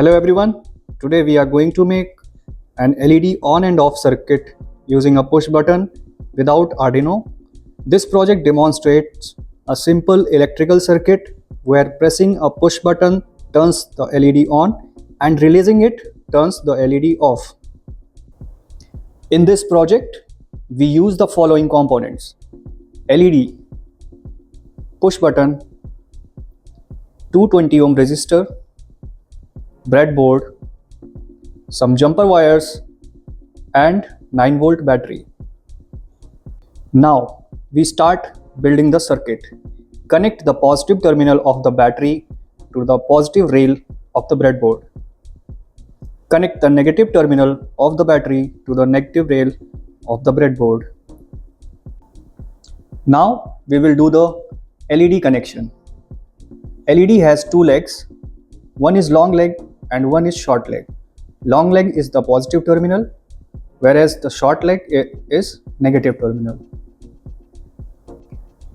Hello everyone, today we are going to make an LED on and off circuit using a push button without Arduino. This project demonstrates a simple electrical circuit where pressing a push button turns the LED on and releasing it turns the LED off. In this project, we use the following components: LED, push button, 220 ohm resistor, breadboard, some jumper wires and 9-volt battery. Now we start building the circuit. Connect the positive terminal of the battery to the positive rail of the breadboard. Connect the negative terminal of the battery to the negative rail of the breadboard. Now we will do the LED connection. LED has two legs. One is long leg and one is short leg. Long leg is the positive terminal, whereas the short leg is negative terminal.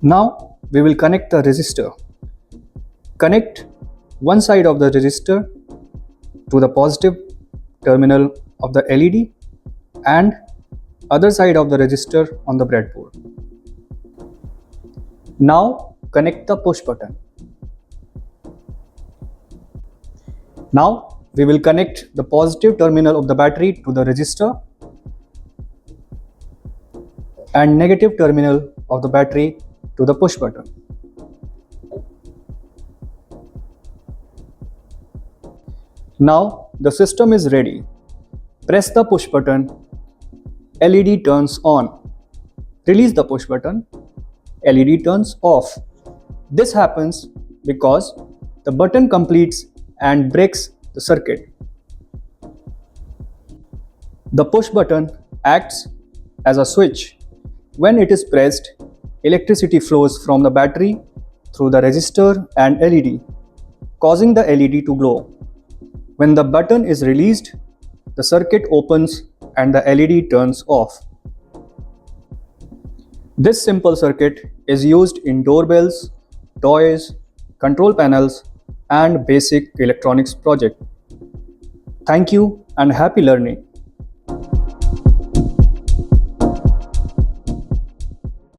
Now we will connect the resistor. Connect one side of the resistor to the positive terminal of the LED and other side of the resistor on the breadboard. Now connect the push button. Now we will connect the positive terminal of the battery to the resistor and negative terminal of the battery to the push button. Now the system is ready. Press the push button, LED turns on. Release the push button, LED turns off. This happens because the button completes and breaks the circuit. The push button acts as a switch. When it is pressed, electricity flows from the battery through the resistor and LED, causing the LED to glow. When the button is released, the circuit opens and the LED turns off. This simple circuit is used in doorbells, toys, control panels, and basic electronics project. Thank you and happy learning.